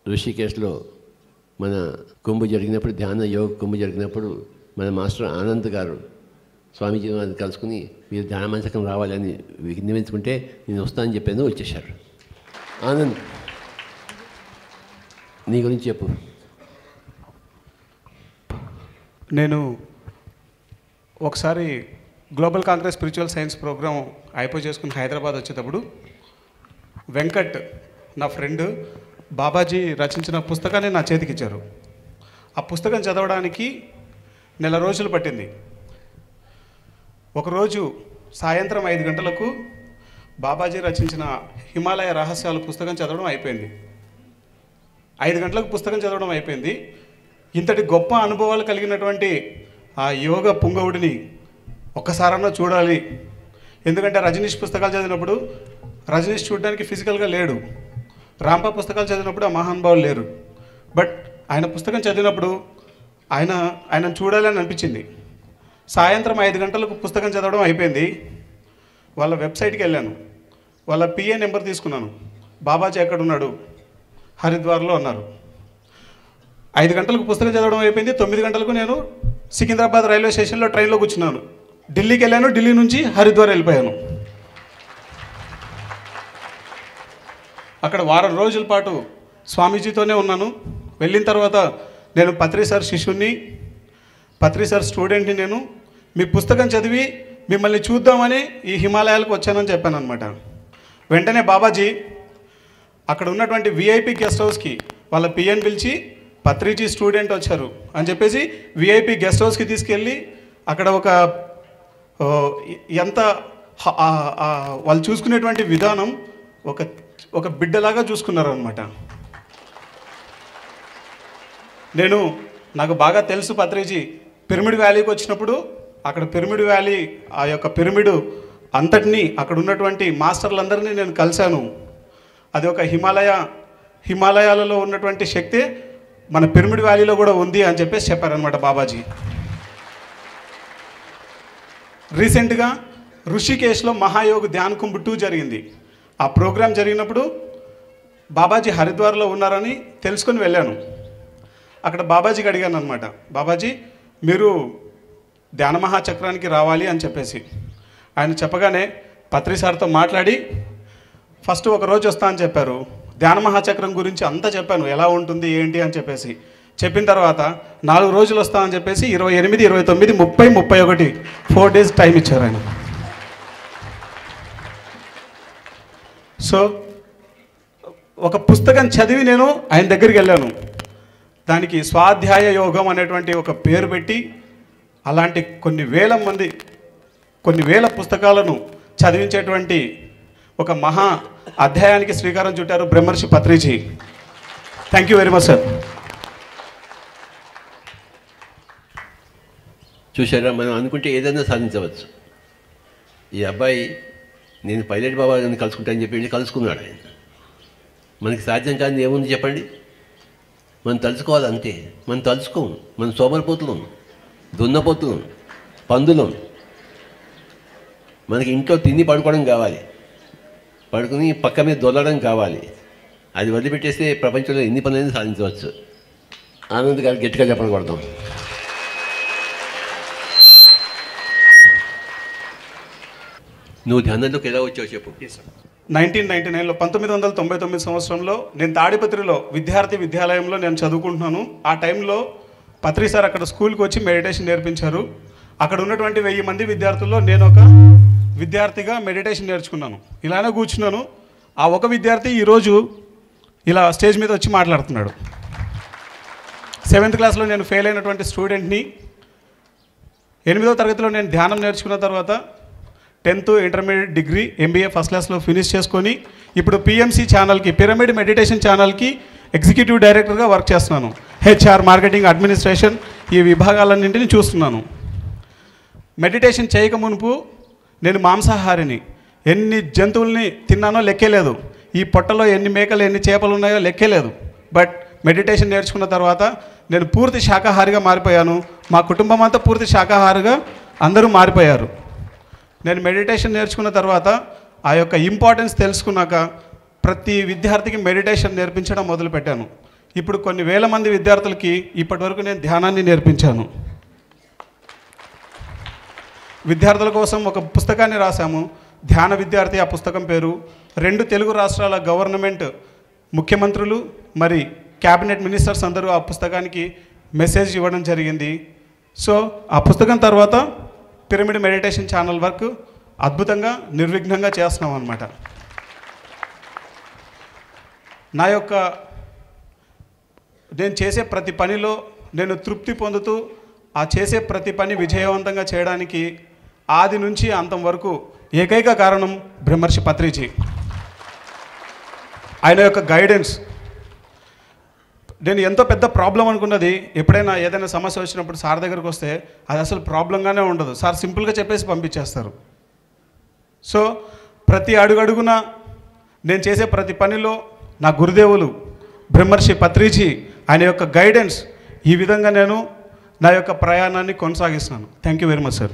ఋషికేశ్లో మన కుంభ జరిగినప్పుడు, ధ్యాన యోగ కుంభ జరిగినప్పుడు మన మాస్టర్ ఆనంద్ గారు స్వామీజీ వారిని కలుసుకుని మీరు ధ్యాన మంచకం రావాలని విన్నవించుకుంటే నేను వస్తానని చెప్పాను, వచ్చేశారు. ఆనంద్, నీ గురించి చెప్పు. నేను ఒకసారి global congress spiritual science program అయిపోయి చేసుకుని హైదరాబాద్ వచ్చేటప్పుడు వెంకట్ నా ఫ్రెండ్ బాబాజీ రచించిన పుస్తకాన్ని నా చేతికి ఇచ్చారు. ఆ పుస్తకం చదవడానికి నెల రోజులు పట్టింది. ఒకరోజు సాయంత్రం 5 గంటలకు బాబాజీ రచించిన హిమాలయ రహస్యాలు పుస్తకం చదవడం అయిపోయింది. 5 గంటలకు పుస్తకం చదవడం అయిపోయింది. ఇంతటి గొప్ప అనుభవాలు కలిగినటువంటి ఆ యోగ పుంగవుడిని ఒక్కసారన్నా చూడాలి. ఎందుకంటే రజనీష్ పుస్తకాలు చదివినప్పుడు రజనీష్ చూడడానికి ఫిజికల్గా లేడు, రాంపా పుస్తకాలు చదివినప్పుడు ఆ మహానుభావులు లేరు. బట్ ఆయన పుస్తకం చదివినప్పుడు ఆయన చూడాలని అనిపించింది. సాయంత్రం 5 గంటలకు పుస్తకం చదవడం అయిపోయింది. వాళ్ళ వెబ్సైట్కి వెళ్ళాను, వాళ్ళ పిఏ నెంబర్ తీసుకున్నాను. బాబాజీ ఎక్కడున్నాడు? హరిద్వార్లో ఉన్నారు. 5 గంటలకు పుస్తకం చదవడం అయిపోయింది. 9 గంటలకు నేను సికింద్రాబాద్ రైల్వే స్టేషన్లో ట్రైన్లో కూర్చున్నాను. ఢిల్లీకి వెళ్ళాను, ఢిల్లీ నుంచి హరిద్వార్ వెళ్ళిపోయాను. అక్కడ వారం రోజుల పాటు స్వామీజీతోనే ఉన్నాను. వెళ్ళిన తర్వాత నేను పత్రి సార్ శిష్యుని, పత్రి సార్ స్టూడెంట్ని. నేను మీ పుస్తకం చదివి మిమ్మల్ని చూద్దామని ఈ హిమాలయాలకు వచ్చానని చెప్పాను అనమాట. వెంటనే బాబాజీ అక్కడ ఉన్నటువంటి విఐపి గెస్ట్ హౌస్కి వాళ్ళ పిఎన్ పిలిచి పత్రిజీ స్టూడెంట్ వచ్చారు అని చెప్పేసి విఐపి గెస్ట్ హౌస్కి తీసుకెళ్ళి అక్కడ ఎంత వాళ్ళు చూసుకునేటువంటి విధానం ఒక బిడ్డలాగా చూసుకున్నారు అనమాట. నాకు బాగా తెలుసు పత్రిజీ పిరమిడ్ వ్యాలీకి వచ్చినప్పుడు అక్కడ పిరమిడ్ వ్యాలీ ఆ యొక్క పిరమిడ్ అంతటినీ అక్కడ ఉన్నటువంటి మాస్టర్లందరినీ నేను కలిశాను. అది ఒక హిమాలయాలలో ఉన్నటువంటి శక్తి మన పిరమిడ్ వ్యాలీలో కూడా ఉంది అని చెప్పేసి చెప్పారనమాట బాబాజీ. రీసెంట్గా ఋషికేశ్లో మహాయోగ్ ధ్యాన్ కుంభ్ 2 జరిగింది. ఆ ప్రోగ్రాం జరిగినప్పుడు బాబాజీ హరిద్వార్లో ఉన్నారని తెలుసుకొని వెళ్ళాను. అక్కడ బాబాజీకి అడిగాను అనమాట, బాబాజీ మీరు ధ్యాన మహాచక్రానికి రావాలి అని చెప్పేసి. ఆయన చెప్పగానే పత్రి సార్తో మాట్లాడి ఫస్ట్ ఒక రోజు వస్తా అని చెప్పారు. ధ్యాన మహాచక్రం గురించి అంతా చెప్పాను, ఎలా ఉంటుంది ఏంటి అని చెప్పేసి. చెప్పిన తర్వాత 4 రోజులు వస్తా అని చెప్పేసి 28, 29, 30, 31 4 డేస్ టైం ఇచ్చారు ఆయన. సో ఒక పుస్తకం చదివి నేను ఆయన దగ్గరికి వెళ్ళాను. దానికి స్వాధ్యాయ యోగం అనేటువంటి ఒక పేరు పెట్టి అలాంటి కొన్ని వేల పుస్తకాలను చదివించేటువంటి ఒక మహా అధ్యాయానికి శ్రీకారం చుట్టారు బ్రహ్మర్షి Patriji. Thank you very much sir. చూసారా, మనం అనుకుంటే ఏదైనా సాధించవచ్చు. ఈ అబ్బాయి నేను పైలట్ బాబా గారిని కలుసుకుంటానని చెప్పి కలుసుకున్నాడు. ఆయన మనకి సాధ్యం కాదు ఏముంది చెప్పండి. మనం తలుచుకోవాలి అంతే. మనం తలుచుకోం. మనం సోమరిపోతులం, దున్నపోతులం, పందులం. మనకి ఇంట్లో తిని పడుకోవడం కావాలి, పడుకుని పక్క మీద దొల్లడం కావాలి. అది వదిలిపెట్టేస్తే ప్రపంచంలో ఎన్ని పనులైనా సాధించవచ్చు. ఆనంద్ గారు గట్టిగా చెప్పడం కొడతాం. నువ్వు ధ్యానంలోకి ఎలా వచ్చావు చెప్పు. 1999లో 1999 సంవత్సరంలో నేను తాడిపత్రిలో విద్యాలయంలో నేను చదువుకుంటున్నాను. ఆ టైంలో పత్రి సార్ అక్కడ స్కూల్కి వచ్చి మెడిటేషన్ నేర్పించారు. అక్కడ ఉన్నటువంటి 1000 మంది విద్యార్థుల్లో నేను ఒక విద్యార్థిగా మెడిటేషన్ నేర్చుకున్నాను. ఇలానే కూర్చున్నాను. ఆ ఒక విద్యార్థి ఈరోజు ఇలా స్టేజ్ మీద వచ్చి మాట్లాడుతున్నాడు. 7th క్లాస్లో నేను ఫెయిల్ అయినటువంటి స్టూడెంట్ని. 8వ తరగతిలో నేను ధ్యానం నేర్చుకున్న తర్వాత 10th intermediate degree MBA first క్లాస్లో ఫినిష్ చేసుకొని ఇప్పుడు PMC ఛానల్కి, పిరమిడ్ మెడిటేషన్ ఛానల్కి ఎగ్జిక్యూటివ్ డైరెక్టర్గా వర్క్ చేస్తున్నాను. HR, మార్కెటింగ్, అడ్మినిస్ట్రేషన్ ఈ విభాగాలన్నింటినీ చూస్తున్నాను. మెడిటేషన్ చేయక మునుపు నేను మాంసాహారిని. ఎన్ని జంతువుల్ని తిన్నానో లెక్కేలేదు. ఈ పొట్టలో ఎన్ని మేకలు ఎన్ని చేపలు ఉన్నాయో లెక్కేలేదు. బట్ మెడిటేషన్ నేర్చుకున్న తర్వాత నేను పూర్తి శాకాహారిగా మారిపోయాను. మా కుటుంబం అంతా పూర్తి శాకాహారిగా అందరూ మారిపోయారు. నేను మెడిటేషన్ నేర్చుకున్న తర్వాత ఆ యొక్క ఇంపార్టెన్స్ తెలుసుకున్నాక ప్రతి విద్యార్థికి మెడిటేషన్ నేర్పించడం మొదలుపెట్టాను. ఇప్పుడు కొన్ని వేల మంది విద్యార్థులకి ఇప్పటివరకు నేను ధ్యానాన్ని నేర్పించాను. విద్యార్థుల కోసం ఒక పుస్తకాన్ని రాశాము, ధ్యాన విద్యార్థి. ఆ పుస్తకం పేరు 2 తెలుగు రాష్ట్రాల గవర్నమెంట్ ముఖ్యమంత్రులు మరి క్యాబినెట్ మినిస్టర్స్ అందరూ ఆ పుస్తకానికి మెసేజ్ ఇవ్వడం జరిగింది. సో ఆ పుస్తకం తర్వాత పిరమిడ్ మెడిటేషన్ ఛానల్ వర్క్ అద్భుతంగా నిర్విఘ్నంగా చేస్తున్నాం అన్నమాట. నేను చేసే ప్రతి పనిలో నేను తృప్తి పొందుతూ ఆ చేసే ప్రతి పని విజయవంతంగా చేయడానికి ఆది నుంచి అంతం వరకు ఏకైక కారణం బ్రహ్మర్షి పత్రిజీ. ఆయన యొక్క గైడెన్స్. నేను ఎంతో పెద్ద ప్రాబ్లం అనుకున్నది, ఎప్పుడైనా ఏదైనా సమస్య వచ్చినప్పుడు సార్ దగ్గరకు వస్తే అది అసలు ప్రాబ్లంగానే ఉండదు. సార్ సింపుల్గా చెప్పేసి పంపించేస్తారు. సో ప్రతి అడుగడుగున నేను చేసే ప్రతి పనిలో నా గురుదేవులు బ్రహ్మర్షి పత్రిజీ ఆయన యొక్క గైడెన్స్, ఈ విధంగా నేను నా యొక్క ప్రయాణాన్ని కొనసాగిస్తున్నాను. Thank you very much sir.